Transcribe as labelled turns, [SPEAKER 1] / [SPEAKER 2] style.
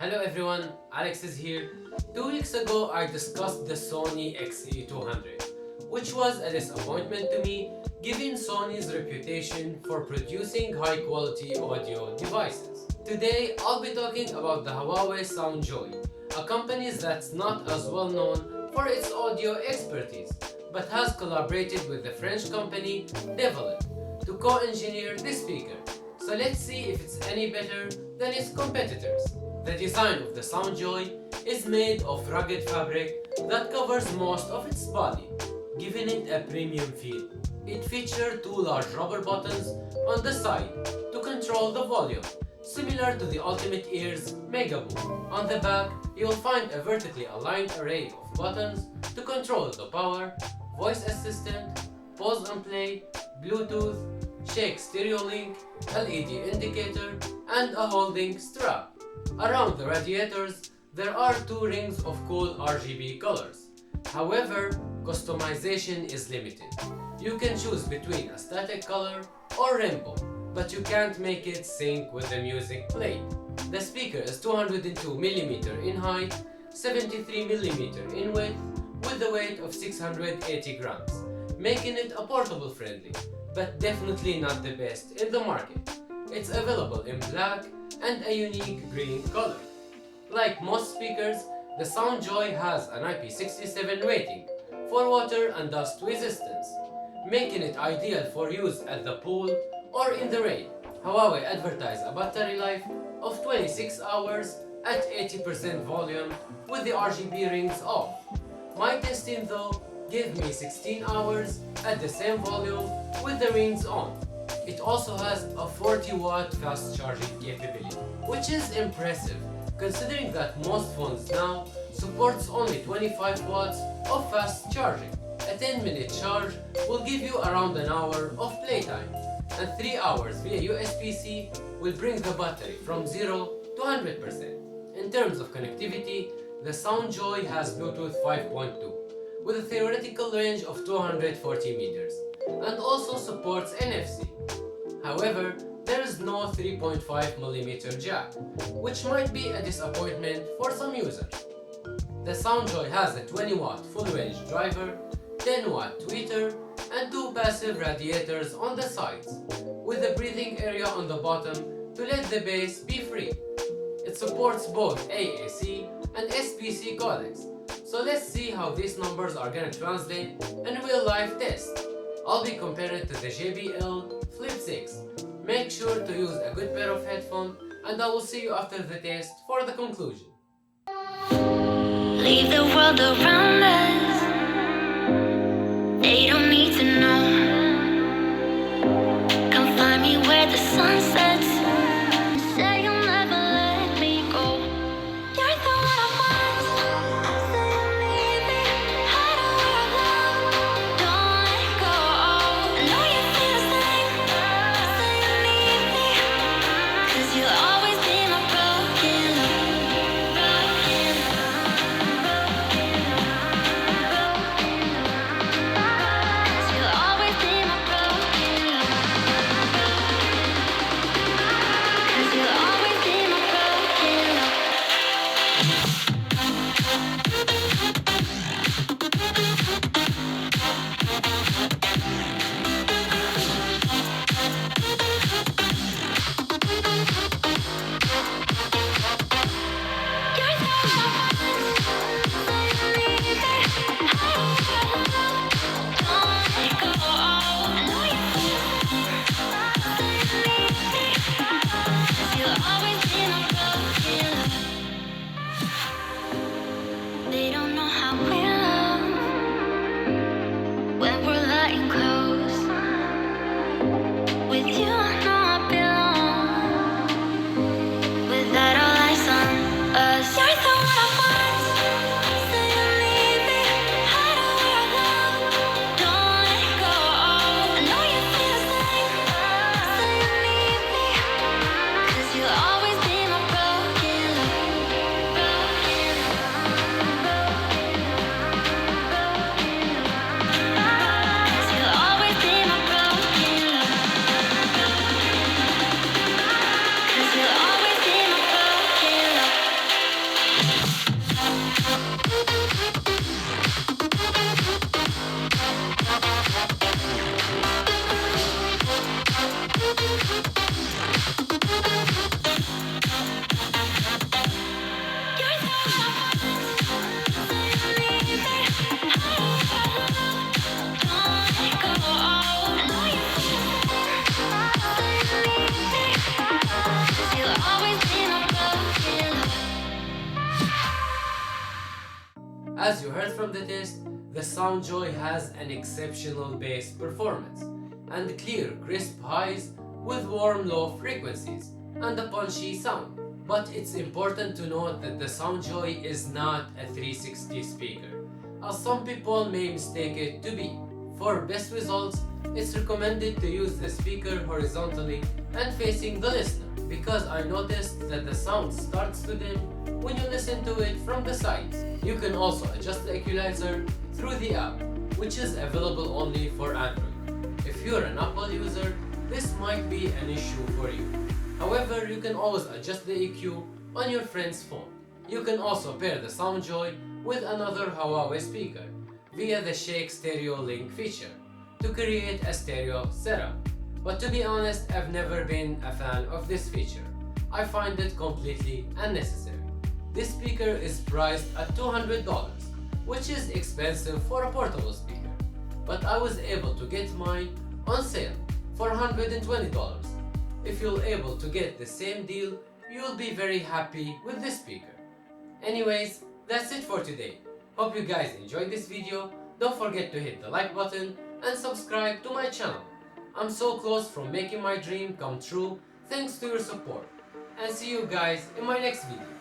[SPEAKER 1] Hello everyone, Alex is here. 2 weeks ago I discussed the Sony XE200, which was a disappointment to me given Sony's reputation for producing high quality audio devices. Today I'll be talking about the Huawei SoundJoy, a company that's not as well known for its audio expertise, but has collaborated with the French company Devialet to co-engineer this speaker. So let's see if it's any better than its competitors. The design of the SoundJoy is made of rugged fabric that covers most of its body, giving it a premium feel. It features two large rubber buttons on the side to control the volume, similar to the Ultimate Ears Mega Boom. On the back, you will find a vertically aligned array of buttons to control the power, voice assistant, pause and play, Bluetooth, shake stereo link, LED indicator, and a holding strap. Around the radiators, there are two rings of cool RGB colors. However, customization is limited. You can choose between a static color or rainbow, but you can't make it sync with the music played. The speaker is 202mm in height, 73mm in width, with a weight of 680 grams, making it a portable friendly, but definitely not the best in the market. It's available in black and a unique green color. Like most speakers, the SoundJoy has an IP67 rating for water and dust resistance, making it ideal for use at the pool or in the rain. Huawei advertised a battery life of 26 hours at 80% volume with the RGB rings off. My testing though gave me 16 hours at the same volume with the rings on. It also has a 40-watt fast charging capability, which is impressive considering that most phones now supports only 25 watts of fast charging. A 10-minute charge will give you around an hour of playtime, and 3 hours via USB-C will bring the battery from 0 to 100%. In terms of connectivity, the SoundJoy has Bluetooth 5.2 with a theoretical range of 240 meters and also supports NFC. However, there is no 3.5mm jack, which might be a disappointment for some users. The SoundJoy has a 20-watt full-range driver, 10-watt tweeter, and two passive radiators on the sides, with a breathing area on the bottom to let the bass be free. It supports both AAC and SPC codecs, so let's see how these numbers are gonna translate in a real-life test. I'll be comparing it to the JBL Flip 6. Make sure to use a good pair of headphones, and I will see you after the test for the conclusion.
[SPEAKER 2] Leave the world around us. They don't need to know. Come find me where the sun sets. Say you'll never let me go. You're the one I want. Say you need me. Hide away our love. Don't let go. I know you feel the same. Say you need me. 'Cause you'll always be my broken love.
[SPEAKER 1] As you heard from the test, the Soundjoy has an exceptional bass performance and clear, crisp highs with warm low frequencies and a punchy sound. But it's important to note that the Soundjoy is not a 360 speaker, as some people may mistake it to be. For best results, it's recommended to use the speaker horizontally and facing the listener, because I noticed that the sound starts to dim when you listen to it from the sides. You can also adjust the equalizer through the app, which is available only for Android. If you're an Apple user, this might be an issue for you. However, you can always adjust the EQ on your friend's phone. You can also pair the Soundjoy with another Huawei speaker via the Shake Stereo Link feature to create a stereo setup. But to be honest, I've never been a fan of this feature. I find it completely unnecessary. This speaker is priced at $200, which is expensive for a portable speaker, but I was able to get mine on sale for $120. If you're able to get the same deal, you'll be very happy with this speaker. Anyways, that's it for today. Hope you guys enjoyed this video. Don't forget to hit the like button and subscribe to my channel. I'm so close from making my dream come true thanks to your support. And see you guys in my next video.